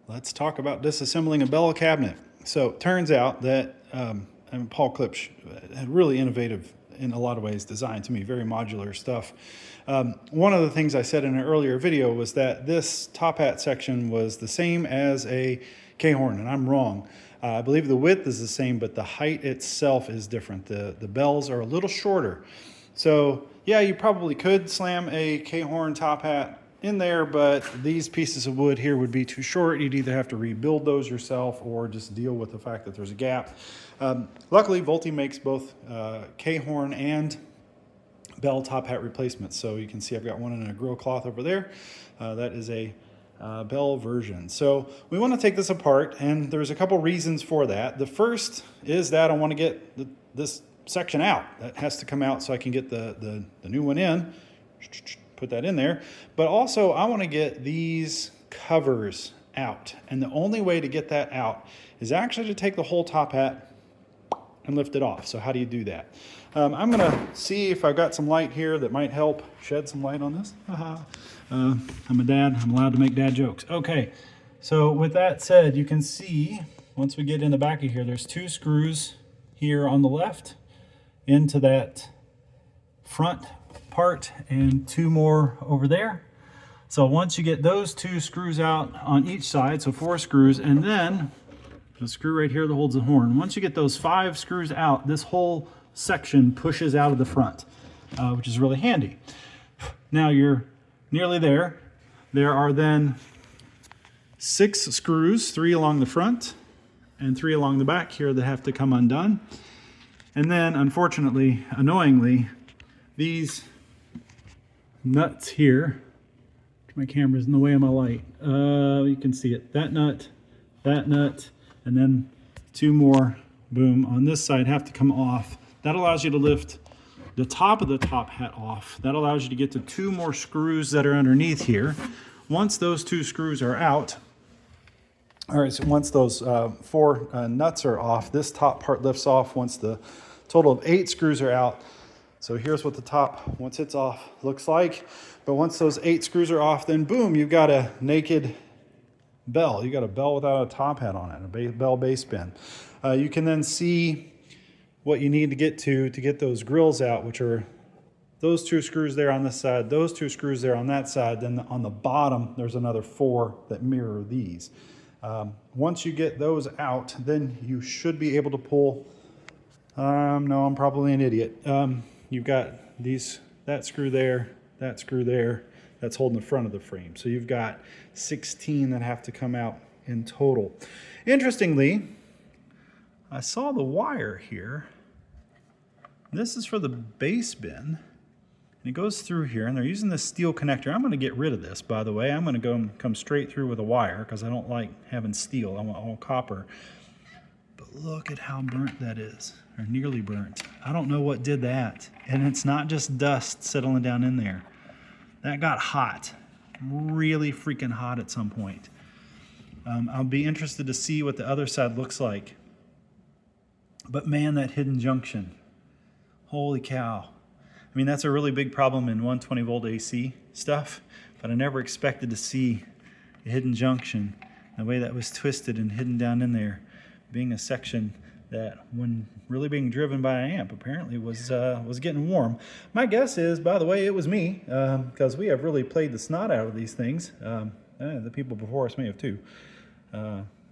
Let's talk about disassembling a Belle cabinet. So it turns out that Paul Klipsch had really innovative, in a lot of ways, design to me, very modular stuff. One of the things I said in an earlier video was that this top hat section was the same as a K-horn, and I'm wrong. I believe the width is the same, but the height itself is different. The bells are a little shorter. So yeah, you probably could slam a K-horn top hat in there, but these pieces of wood here would be too short. You'd either have to rebuild those yourself or just deal with the fact that there's a gap. Luckily, Volti makes both K-horn and Belle top hat replacements. So you can see I've got one in a grill cloth over there. That is a Belle version. So we want to take this apart, and there's a couple reasons for that. The first is that I want to get this section out. That has to come out so I can get the new one in. Put that in there. But also I want to get these covers out. And the only way to get that out is actually to take the whole top hat and lift it off. So how do you do that? I'm going to see if I've got some light here that might help shed some light on this. I'm a dad. I'm allowed to make dad jokes. Okay. So with that said, you can see once we get in the back of here, there's 2 screws here on the left into that front part and 2 more over there. So once you get those 2 screws out on each side, so 4 screws, and then the screw right here that holds the horn. Once you get those 5 screws out, this whole section pushes out of the front, which is really handy. Now you're nearly there. There are then 6 screws, 3 along the front and 3 along the back here that have to come undone. And then, unfortunately, annoyingly, these nuts here, my camera's in the way of my light. You can see it. That nut, and then 2 more, boom, on this side have to come off. That allows you to lift the top of the top hat off. That allows you to get to 2 more screws that are underneath here. Once those 2 screws are out, all right, so once those 4 nuts are off, this top part lifts off once the total of 8 screws are out. So here's what the top, once it's off, looks like. But once those 8 screws are off, then boom, you've got a naked Belle. You got a Belle without a top hat on it, a Belle bass bin. You can then see what you need to get those grills out, which are those 2 screws there on this side, those 2 screws there on that side. Then on the bottom, there's another 4 that mirror these. Once you get those out, then you should be able to pull. No, I'm probably an idiot. You've got that screw there, that's holding the front of the frame. So you've got 16 that have to come out in total. Interestingly, I saw the wire here. This is for the bass bin, and it goes through here, and they're using this steel connector. I'm going to get rid of this, by the way. I'm going to come straight through with a wire because I don't like having steel. I want all copper. But look at how burnt that is, or nearly burnt. I don't know what did that. And it's not just dust settling down in there. That got hot, really freaking hot at some point. I'll be interested to see what the other side looks like. But man, that hidden junction, holy cow. I mean, that's a really big problem in 120 volt AC stuff, but I never expected to see a hidden junction, the way that was twisted and hidden down in there, being a section that, when really being driven by an amp, apparently was getting warm. My guess is, by the way, it was me, because we have really played the snot out of these things. The people before us may have too.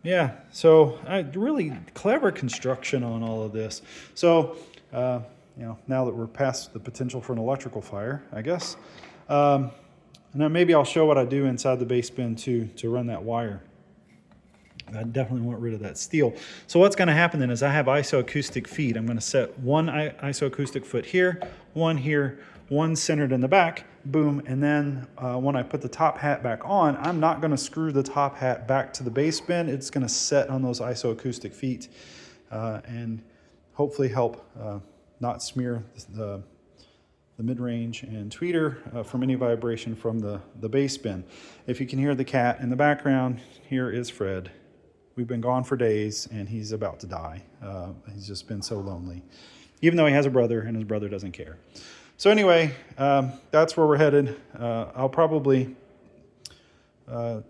Yeah, so really clever construction on all of this. So, now that we're past the potential for an electrical fire, I guess, and then maybe I'll show what I do inside the bass bin to run that wire. I definitely want rid of that steel. So what's going to happen then is I have isoacoustic feet. I'm going to set 1 isoacoustic foot here, 1 centered in the back, boom. And then when I put the top hat back on, I'm not going to screw the top hat back to the bass bin. It's going to set on those isoacoustic feet and hopefully help not smear the mid-range and tweeter from any vibration from the bass bin. If you can hear the cat in the background, here is Fred. We've been gone for days, and he's about to die. He's just been so lonely, even though he has a brother, and his brother doesn't care. So anyway, that's where we're headed. I'll probably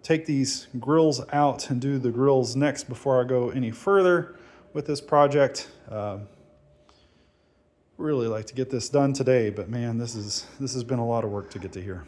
take these grills out and do the grills next before I go any further with this project. Really like to get this done today, but man, this has been a lot of work to get to here.